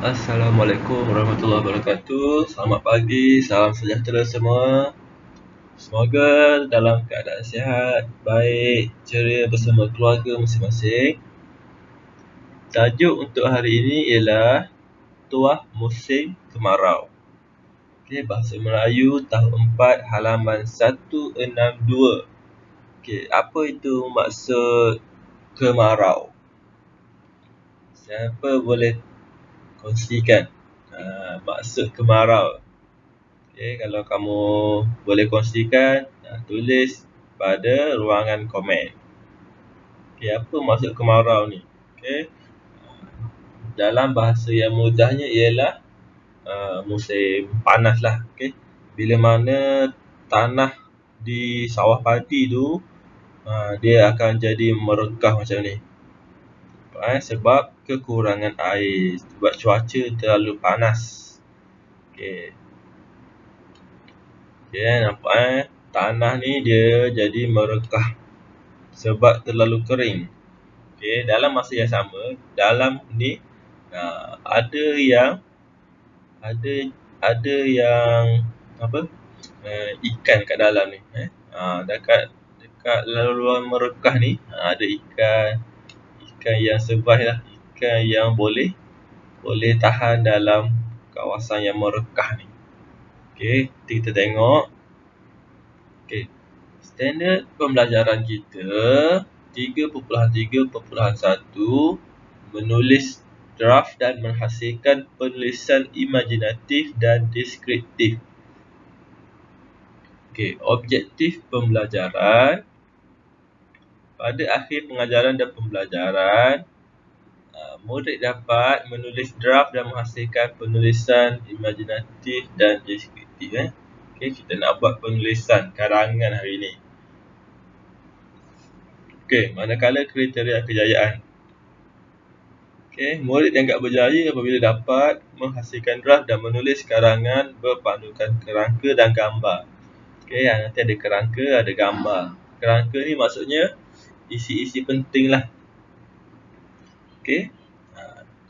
Assalamualaikum warahmatullahi wabarakatuh. Selamat pagi, salam sejahtera semua. Semoga dalam keadaan sihat, baik, ceria bersama keluarga masing-masing. Tajuk untuk hari ini ialah Tuah Musim Kemarau. Okey, bahasa Melayu tahun 4 halaman 162. Okey, apa itu maksud kemarau? Siapa boleh kongsikan maksud kemarau? Okay, kalau kamu boleh kongsikan, tulis pada ruangan komen. Okay, apa maksud kemarau ni? Okay. Dalam bahasa yang mudahnya ialah musim panas lah. Okay. Bila mana tanah di sawah padi tu dia akan jadi merekah macam ni. Sebab kekurangan air, sebab cuaca terlalu panas. Okay. Okay, nampak tanah ni dia jadi merekah sebab terlalu kering. Okay, dalam masa yang sama, dalam ni ada yang apa? Ikan kat dalam ni. Dekat laluan merekah ni ada ikan yang survive lah, ikan yang boleh tahan dalam kawasan yang merekah ni. Okay, kita tengok. Okay, standard pembelajaran kita 3.3.1 menulis draft dan menghasilkan penulisan imajinatif dan deskriptif. Okay, objektif pembelajaran. Pada akhir pengajaran dan pembelajaran, murid dapat menulis draft dan menghasilkan penulisan imajinatif dan deskriptif. Okay, kita nak buat penulisan karangan hari ini. Okay, manakala kriteria kejayaan. Okay, murid dianggap berjaya apabila dapat menghasilkan draft dan menulis karangan berpandukan kerangka dan gambar. Okay, nanti ada kerangka, ada gambar. Kerangka ni maksudnya isi-isi penting lah. Okay,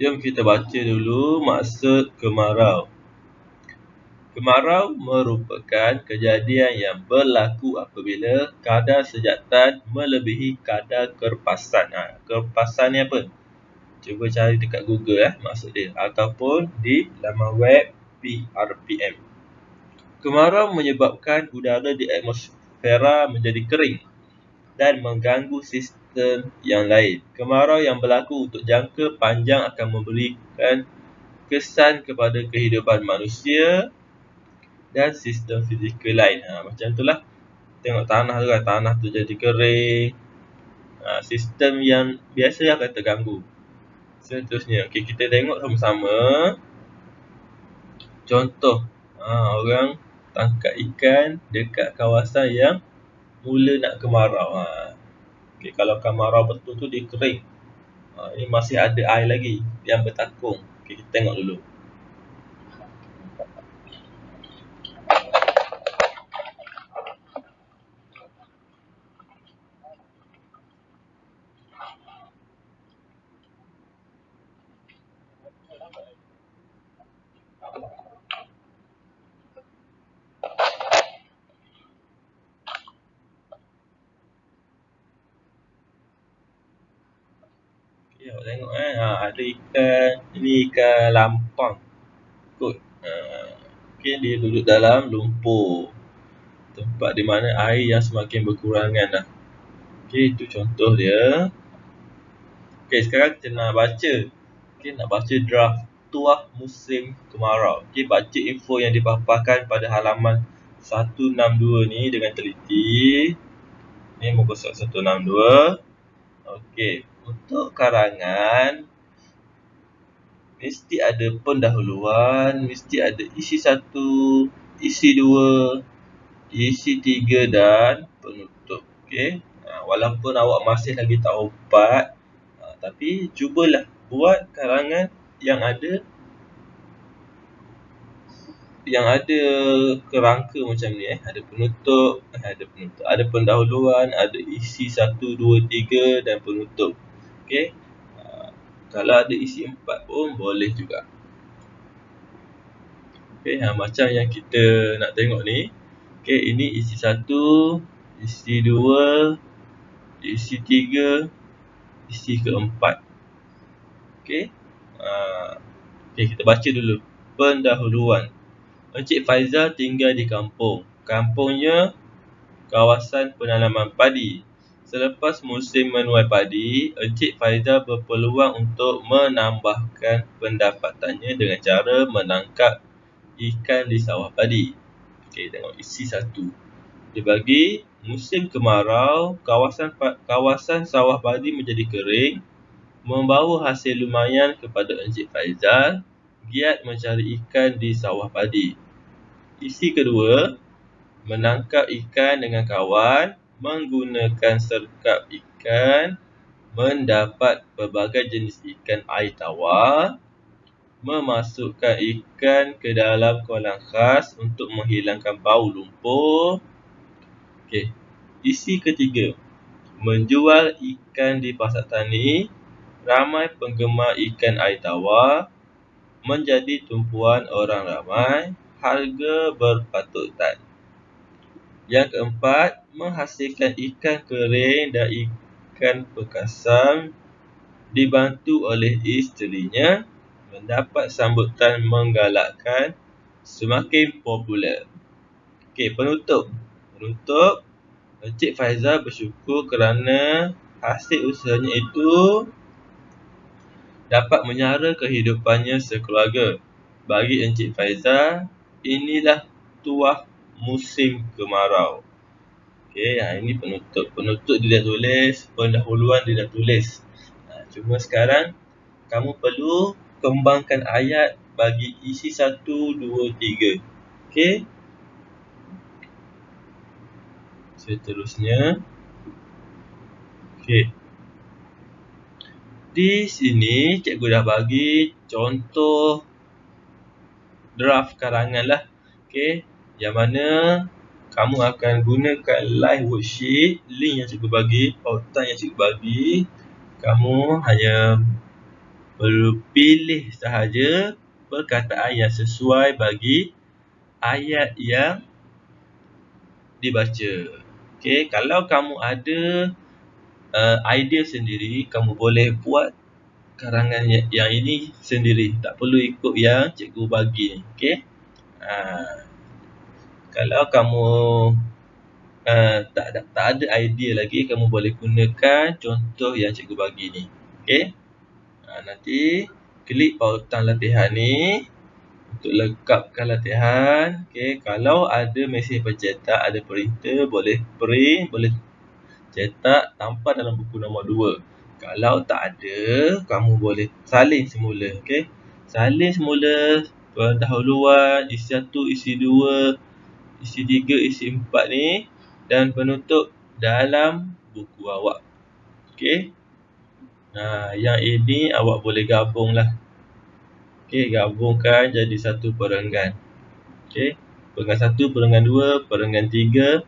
jom kita baca dulu maksud kemarau. Kemarau merupakan kejadian yang berlaku apabila kadar sejatan melebihi kadar kerpasan. Kerpasan ni apa? Cuba cari dekat Google maksud dia, ataupun di laman web PRPM. Kemarau menyebabkan udara di atmosfera menjadi kering dan mengganggu sistem yang lain. Kemarau yang berlaku untuk jangka panjang akan memberikan kesan kepada kehidupan manusia dan sistem fizikal lain. Macam itulah. Tengok tanah tu kan, tanah tu jadi kering. Sistem yang biasa akan terganggu. Seterusnya, okay, kita tengok sama-sama. Contoh, orang tangkap ikan dekat kawasan yang mula nak kemarau. Okay, kalau kemarau betul tu dia kering. Ini masih ada air lagi yang bertakung. Okay, kita tengok dulu. Okay, awak tengok ada ikan. Ini ikan lampang kot. Okay, dia duduk dalam lumpur, tempat di mana air yang semakin berkurangan dah. Okay, itu contoh dia. Okay, sekarang kita nak baca. Okay, nak baca draft Tuah Musim Kemarau. Okay, baca info yang dipaparkan pada halaman 162 ni dengan teliti. Ni muka surat 162. Okay, untuk karangan mesti ada pendahuluan, mesti ada isi 1, isi 2, isi 3 dan penutup. Okay, walaupun awak masih lagi tahun 4, tapi cubalah buat karangan yang ada kerangka macam ni. Ada penutup, ada pendahuluan, ada isi 1, 2, 3 dan penutup. Okay, kalau ada isi 4 pun boleh juga. Okey, macam yang kita nak tengok ni. Okey, ini isi 1, isi 2, isi 3, isi keempat. Okey. Okey, kita baca dulu. Pendahuluan. Encik Faizal tinggal di kampung. Kampungnya kawasan penanaman padi. Selepas musim menuai padi, Encik Faizal berpeluang untuk menambahkan pendapatannya dengan cara menangkap ikan di sawah padi. Okey, tengok isi 1. Dia bagi musim kemarau, kawasan sawah padi menjadi kering, membawa hasil lumayan kepada Encik Faizal, giat mencari ikan di sawah padi. Isi kedua, menangkap ikan dengan kawan, menggunakan serkap ikan, mendapat pelbagai jenis ikan air tawar, memasukkan ikan ke dalam kolam khas untuk menghilangkan bau lumpur. Okey. Isi ketiga, menjual ikan di pasar tani, ramai penggemar ikan air tawar, menjadi tumpuan orang ramai, harga berpatutan. Yang keempat, menghasilkan ikan kering dan ikan bekasam, dibantu oleh isterinya, mendapat sambutan menggalakkan, semakin popular. Okey, penutup. Encik Faizal bersyukur kerana hasil usahanya itu dapat menyara kehidupannya sekeluarga. Bagi Encik Faizal, inilah tuah musim kemarau. Okey, ini penutup. Penutup dia dah tulis, pendahuluan dia dah tulis. Cuma sekarang kamu perlu kembangkan ayat bagi isi 1, 2, 3. Okey. Seterusnya. Okey. Di sini cikgu dah bagi contoh draft karangan lah. Okey, yang mana kamu akan gunakan live worksheet, link yang cikgu bagi, pautan yang cikgu bagi. Kamu hanya perlu pilih sahaja perkataan yang sesuai bagi ayat yang dibaca. Okey, kalau kamu ada idea sendiri, kamu boleh buat karangan yang ini sendiri. Tak perlu ikut yang cikgu bagi. Okey. Kalau kamu tak ada idea lagi, kamu boleh gunakan contoh yang cikgu bagi ni. Okey. Nanti klik pautan latihan ni untuk lekapkan latihan. Okey, kalau ada mesej pencetak, ada printer, boleh print, boleh cetak tanpa dalam buku nombor 2. Kalau tak ada, kamu boleh salin semula. Okey. Salin semula pendahuluan, isi 1, isi 2, isi 3, isi 4 ni dan penutup dalam buku awak. Okey. Yang ini awak boleh gabunglah. Okey, gabungkan jadi satu perenggan. Okey. Perenggan 1, perenggan 2, perenggan 3,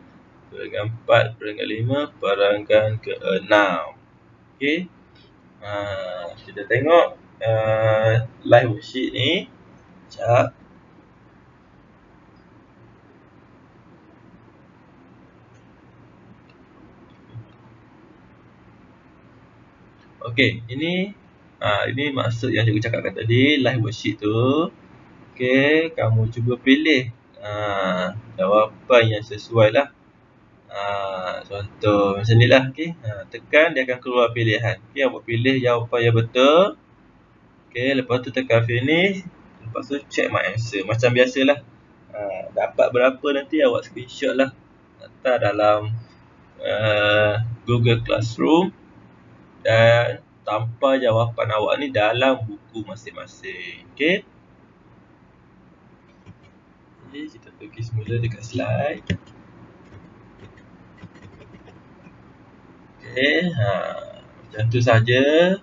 perenggan 4, perenggan 5, perenggan ke-6. Okey. Kita tengok live worksheet ni. Sekejap. Okey, ini maksud yang cikgu cakapkan tadi, live worksheet tu. Okey, kamu cuba pilih jawapan yang sesuai lah. Contoh macam ni lah. Okey, tekan dia akan keluar pilihan. Okey, awak pilih jawapan yang betul. Okey, lepas tu tekan finish. Lepas tu check my answer. Macam biasalah. Dapat berapa nanti awak screenshot lah. Letak dalam Google Classroom. Dan tampal jawapan awak ni dalam buku masing-masing. Okey. Jadi kita pergi semula dekat slide. Okey, macam tu saja.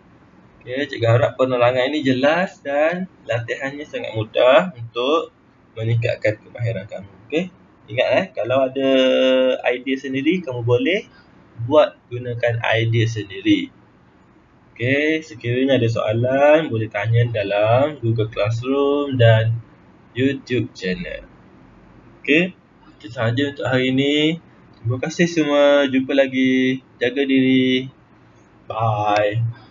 Okey, cikgu harap penerangan ini jelas dan latihannya sangat mudah untuk meningkatkan kemahiran kamu. Okey. Ingat kalau ada idea sendiri, kamu boleh buat gunakan idea sendiri. Okey, sekiranya ada soalan boleh tanya dalam Google Classroom dan YouTube channel. Okey, itu sahaja untuk hari ini. Terima kasih semua. Jumpa lagi. Jaga diri. Bye.